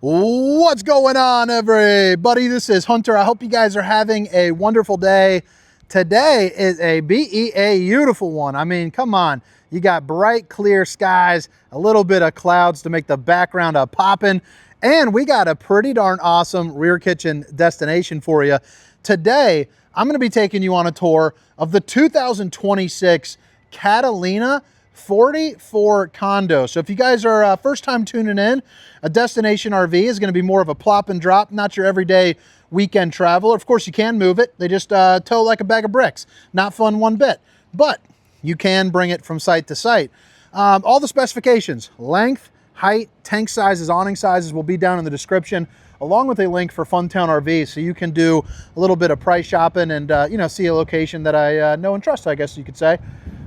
What's going on, everybody? This is Hunter. I hope you guys are having a wonderful day. Today is a beautiful one. I mean, come on. You got bright, clear skies, a little bit of clouds to make the background a poppin', and we got a pretty darn awesome rear kitchen destination for you. Today, I'm going to be taking you on a tour of the 2026 Catalina 44 condo. So if you guys are first time tuning in, a destination RV is going to be more of a plop and drop, not your everyday weekend traveler. Of course, you can move it. They just tow like a bag of bricks. Not fun one bit, but you can bring it from site to site. All the specifications, length, height, tank sizes, awning sizes will be down in the description, along with a link for Funtown RV, so you can do a little bit of price shopping and see a location that I know and trust, I guess you could say.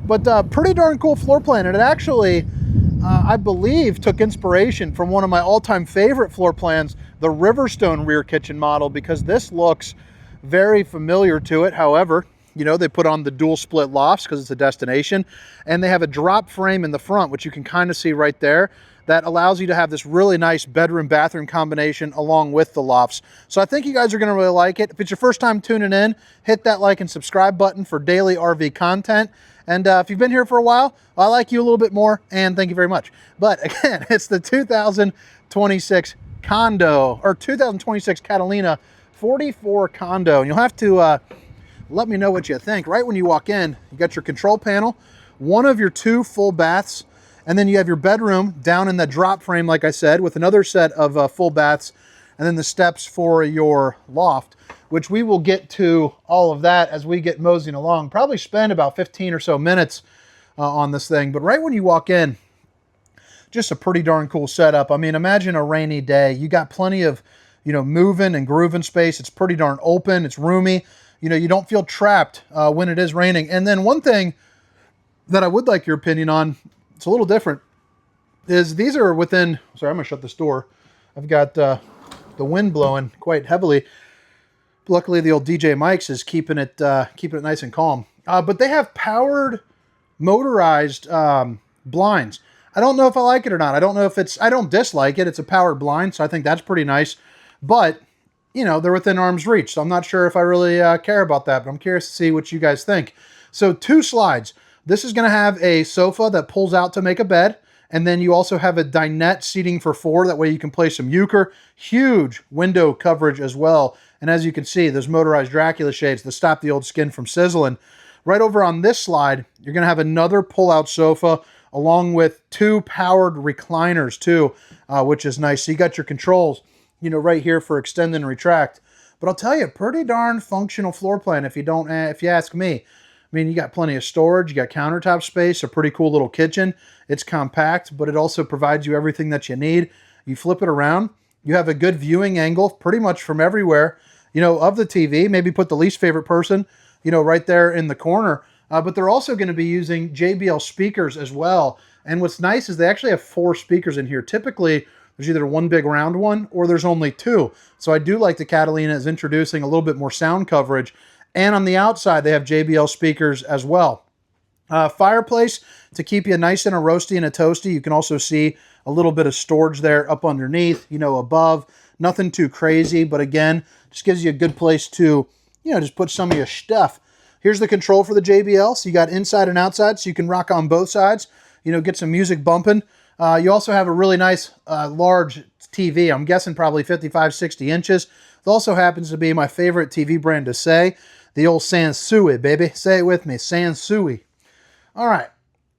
But pretty darn cool floor plan, and it actually, I believe, took inspiration from one of my all-time favorite floor plans, the Riverstone rear kitchen model, because this looks very familiar to it. However, you know, they put on the dual split lofts because it's a destination, and they have a drop frame in the front, which you can kind of see right there, that allows you to have this really nice bedroom bathroom combination along with the lofts. So I think you guys are going to really like it. If it's your first time tuning in, hit that like and subscribe button for daily RV content. And if you've been here for a while, I like you a little bit more, and thank you very much. But again, it's the 2026 condo, or 2026 Catalina 44 condo. And you'll have to let me know what you think. Right when you walk in, you got your control panel, one of your two full baths, and then you have your bedroom down in the drop frame, like I said, with another set of full baths, and then the steps for your loft, which we will get to all of that as we get moseying along. Probably spend about 15 or so minutes on this thing. But right when you walk in, just a pretty darn cool setup. I mean, imagine a rainy day. You got plenty of, moving and grooving space. It's pretty darn open. It's roomy. You don't feel trapped when it is raining. And then one thing that I would like your opinion on, it's a little different, is these are within, sorry, I'm gonna shut this door. I've got the wind blowing quite heavily. Luckily, the old DJ Mike's is keeping it nice and calm. But they have powered, motorized blinds. I don't know if I like it or not. I don't know if I don't dislike it. It's a powered blind, so I think that's pretty nice. But, they're within arm's reach, so I'm not sure if I really care about that, but I'm curious to see what you guys think. So 2 slides. This is going to have a sofa that pulls out to make a bed, and then you also have a dinette seating for 4. That way you can place some euchre. Huge window coverage as well. And as you can see, those motorized Dracula shades that stop the old skin from sizzling. Right over on this slide, you're going to have another pull-out sofa along with 2 powered recliners too, which is nice. So you got your controls, right here for extend and retract. But I'll tell you, pretty darn functional floor plan if you ask me. I mean, you got plenty of storage, you got countertop space, a pretty cool little kitchen. It's compact, but it also provides you everything that you need. You flip it around, you have a good viewing angle pretty much from everywhere, of the TV. Maybe put the least favorite person, right there in the corner. But they're also going to be using JBL speakers as well. And what's nice is they actually have 4 speakers in here. Typically, there's either one big round one or there's only 2. So I do like the Catalina is introducing a little bit more sound coverage. And on the outside, they have JBL speakers as well. Fireplace to keep you nice and a roasty and a toasty. You can also see a little bit of storage there up underneath, above. Nothing too crazy, but again, just gives you a good place to, just put some of your stuff. Here's the control for the JBL. So you got inside and outside, so you can rock on both sides, get some music bumping. You also have a really nice large TV. I'm guessing probably 55, 60 inches. It also happens to be my favorite TV brand to say. The old Sansui, baby. Say it with me, Sansui. All right,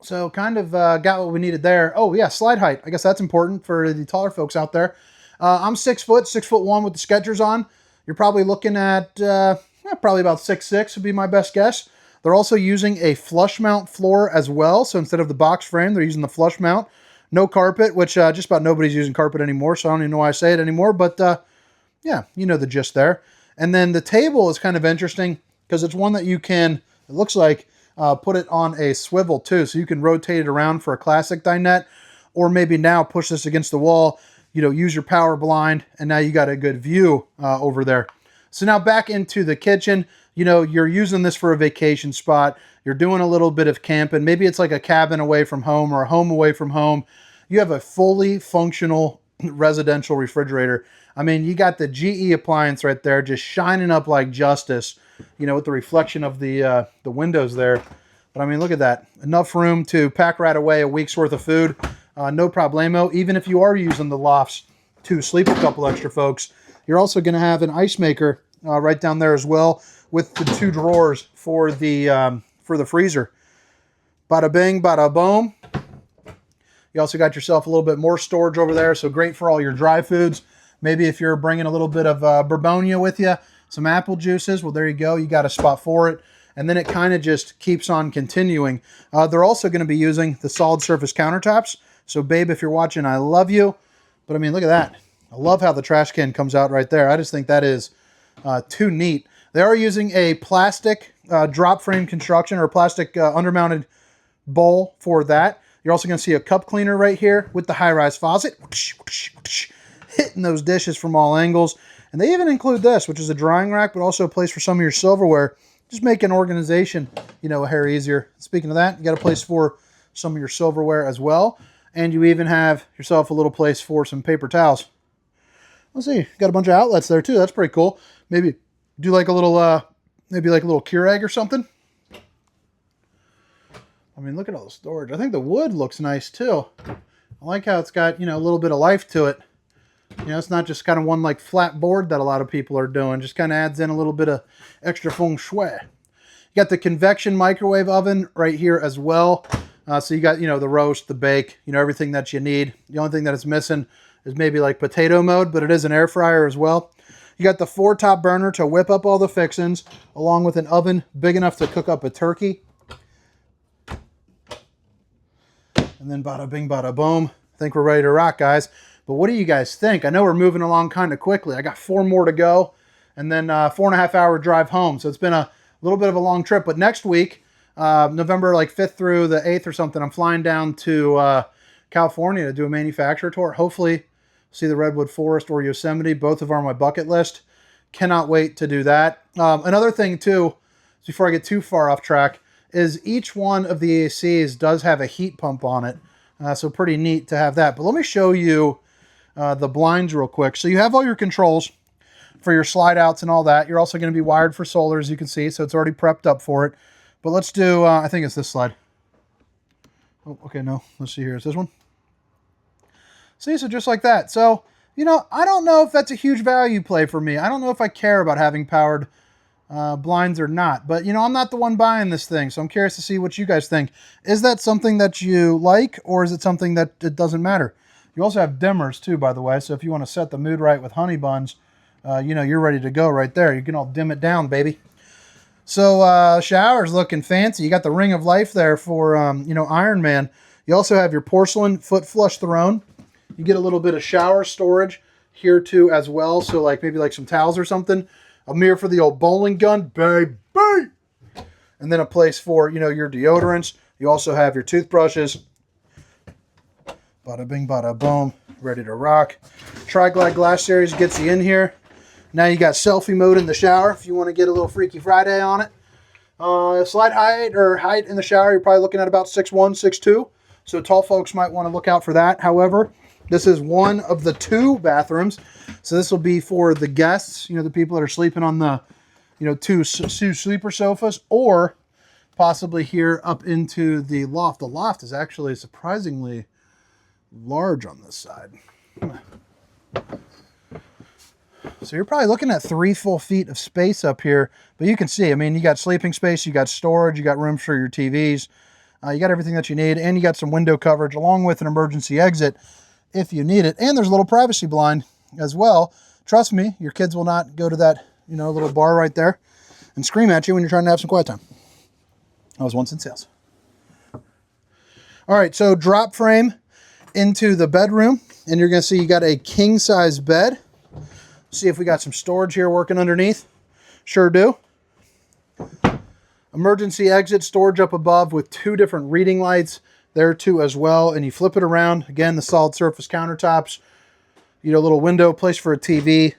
so kind of got what we needed there. Oh yeah, slide height. I guess that's important for the taller folks out there. I'm 6 foot, 6'1" with the Skechers on. You're probably looking at probably about 6'6" would be my best guess. They're also using a flush mount floor as well. So instead of the box frame, they're using the flush mount. No carpet, which just about nobody's using carpet anymore, so I don't even know why I say it anymore. But yeah, you know the gist there. And then the table is kind of interesting because it's one that you can, it looks like, put it on a swivel too. So you can rotate it around for a classic dinette, or maybe now push this against the wall, use your power blind, and now you got a good view over there. So now back into the kitchen, you're using this for a vacation spot. You're doing a little bit of camping. Maybe it's like a cabin away from home or a home away from home. You have a fully functional residential refrigerator. I mean, you got the GE appliance right there just shining up like justice, you know, with the reflection of the windows there. But I mean, look at that. Enough room to pack right away a week's worth of food. No problemo. Even if you are using the lofts to sleep a couple extra folks, you're also going to have an ice maker right down there as well with the 2 drawers for the freezer. Bada bing, bada boom. You also got yourself a little bit more storage over there, so great for all your dry foods. Maybe if you're bringing a little bit of Bourbonia with you, some apple juices, well, there you go. You got a spot for it. And then it kind of just keeps on continuing. They're also going to be using the solid surface countertops. So, babe, if you're watching, I love you. But, I mean, look at that. I love how the trash can comes out right there. I just think that is too neat. They are using a plastic drop frame construction or plastic undermounted bowl for that. You're also going to see a cup cleaner right here with the high-rise faucet. Hitting those dishes from all angles. And they even include this, which is a drying rack, but also a place for some of your silverware. Just make an organization, you know, a hair easier. Speaking of that, you got a place for some of your silverware as well. And you even have yourself a little place for some paper towels. Let's see, got a bunch of outlets there too. That's pretty cool. Maybe do like a little, maybe like a little Keurig or something. I mean, look at all the storage. I think the wood looks nice too. I like how it's got, you know, a little bit of life to it. You know, it's not just kind of one like flat board that a lot of people are doing. Just kind of adds in a little bit of extra feng shui. You got the convection microwave oven right here as well. So you got, you know, the roast, the bake, you know, everything that you need. The only thing that it's missing is maybe like potato mode, but it is an air fryer as well. You got the 4-top burner to whip up all the fixings, along with an oven big enough to cook up a turkey. And then bada bing, bada boom. I think we're ready to rock, guys. But what do you guys think? I know we're moving along kind of quickly. I got 4 more to go, and then 4.5-hour drive home. So it's been a little bit of a long trip. But next week, November like 5th through the 8th or something, I'm flying down to California to do a manufacturer tour. Hopefully see the Redwood Forest or Yosemite. Both of them are on my bucket list. Cannot wait to do that. Another thing too, before I get too far off track, is each one of the ACs does have a heat pump on it. So pretty neat to have that. But let me show you the blinds real quick. So you have all your controls for your slide outs and all that. You're also going to be wired for solar, as you can see. So it's already prepped up for it. But let's do, I think it's this slide. Oh, okay, no. Let's see here. Is this one? See, so just like that. So, you know, I don't know if that's a huge value play for me. I don't know if I care about having powered blinds or not. But, you know, I'm not the one buying this thing. So I'm curious to see what you guys think. Is that something that you like, or is it something that it doesn't matter? You also have dimmers too, by the way. So if you want to set the mood right with honey buns, you know, you're ready to go right there. You can all dim it down, baby. So shower's looking fancy. You got the ring of life there for, you know, Iron Man. You also have your porcelain foot flush throne. You get a little bit of shower storage here too as well. So like maybe like some towels or something. A mirror for the old bowling gun, baby. And then a place for, you know, your deodorants. You also have your toothbrushes. Bada bing, bada boom. Ready to rock. Tri-Glide Glass Series gets you in here. Now you got selfie mode in the shower if you want to get a little Freaky Friday on it. Slide height in the shower, you're probably looking at about 6'1", 6'2". So tall folks might want to look out for that. However, this is one of the 2 bathrooms. So this will be for the guests, you know, the people that are sleeping on the, you know, two sleeper sofas, or possibly here up into the loft. The loft is actually surprisingly large on this side. So you're probably looking at 3 full feet of space up here, but you can see, I mean, you got sleeping space, you got storage, you got room for your TVs, you got everything that you need, and you got some window coverage along with an emergency exit if you need it. And there's a little privacy blind as well. Trust me, your kids will not go to that, you know, little bar right there and scream at you when you're trying to have some quiet time. I was once in sales. All right, so drop frame into the bedroom, and you're going to see you got a king size bed. See if we got some storage here working underneath. Sure do. Emergency exit storage up above with 2 different reading lights there too as well. And you flip it around. Again, the solid surface countertops. You know, a little window, place for a TV.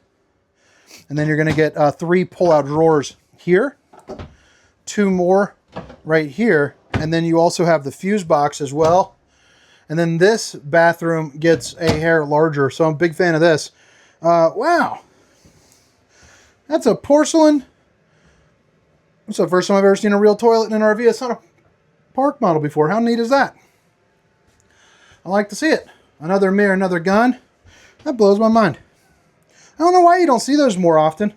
And then you're going to get 3 pull-out drawers here. 2 more right here. And then you also have the fuse box as well. And then this bathroom gets a hair larger, so I'm a big fan of this. Wow. That's a porcelain. That's the first time I've ever seen a real toilet in an RV. It's not a park model before. How neat is that? I like to see it. Another mirror, another gun. That blows my mind. I don't know why you don't see those more often.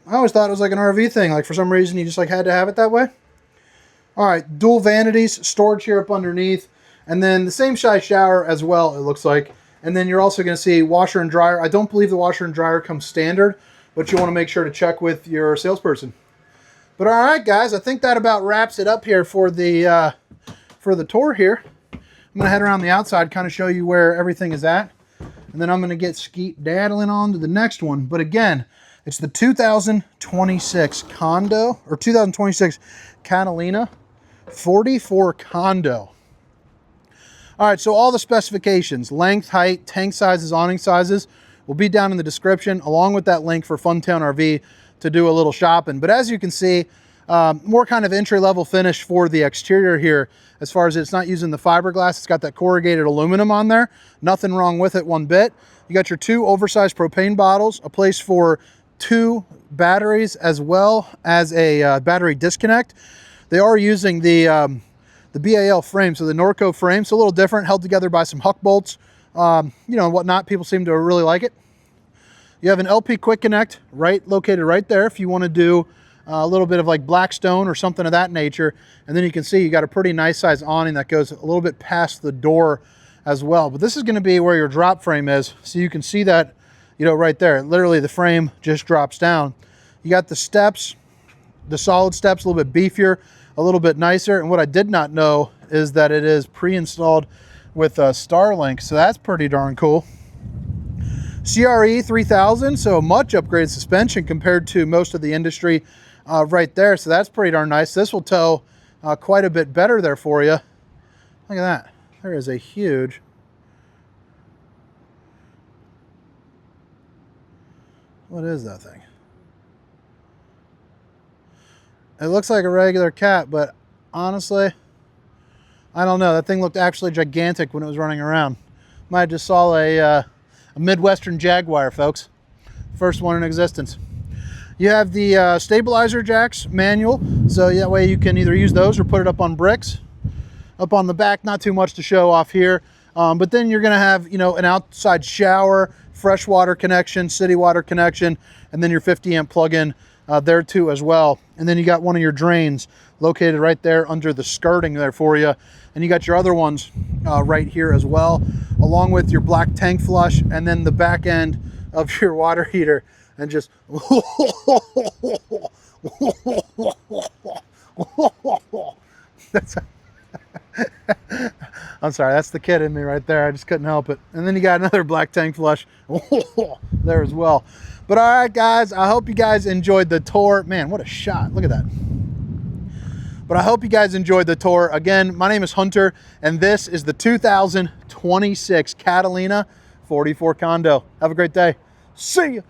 I always thought it was like an RV thing. Like for some reason you just like had to have it that way. All right, dual vanities, storage here up underneath. And then the same size shower as well, it looks like. And then you're also going to see washer and dryer. I don't believe the washer and dryer comes standard, but you want to make sure to check with your salesperson. But all right, guys, I think that about wraps it up here for the tour here. I'm going to head around the outside, kind of show you where everything is at. And then I'm going to get skeet daddling on to the next one. But again, it's the 2026 condo, or 2026 Catalina 44 condo. All right, so all the specifications, length, height, tank sizes, awning sizes, will be down in the description, along with that link for Funtown RV to do a little shopping. But as you can see, more kind of entry-level finish for the exterior here, as far as it's not using the fiberglass. It's got that corrugated aluminum on there. Nothing wrong with it one bit. You got your 2 oversized propane bottles, a place for 2 batteries, as well as a battery disconnect. They are using the BAL frame, so the Norco frame, so a little different, held together by some huck bolts, you know, and whatnot. People seem to really like it. You have an LP quick connect located right there if you want to do a little bit of like Blackstone or something of that nature. And then you can see you got a pretty nice size awning that goes a little bit past the door as well. But this is going to be where your drop frame is, so you can see that, you know, right there. Literally the frame just drops down. You got the steps, the solid steps, a little bit beefier, a little bit nicer. And what I did not know is that it is pre-installed with Starlink, so that's pretty darn cool. CRE 3000, so much upgraded suspension compared to most of the industry right there, so that's pretty darn nice. This will tow quite a bit better there for you. Look at that. There is a huge... What is that thing? It looks like a regular cat, but honestly, I don't know. That thing looked actually gigantic when it was running around. Might have just saw a Midwestern Jaguar, folks. First one in existence. You have the stabilizer jacks manual, so that way you can either use those or put it up on bricks. Up on the back, not too much to show off here. But then you're going to have, you know, an outside shower, fresh water connection, city water connection, and then your 50 amp plug-in there too as well. And then you got one of your drains located right there under the skirting there for you. And you got your other ones right here as well, along with your black tank flush, and then the back end of your water heater. And just that's I'm sorry, that's the kid in me right there. I just couldn't help it. And then you got another black tank flush there as well. But all right, guys, I hope you guys enjoyed the tour. Man, what a shot. Look at that. But I hope you guys enjoyed the tour. Again, my name is Hunter, and this is the 2026 Catalina 44 condo. Have a great day. See ya.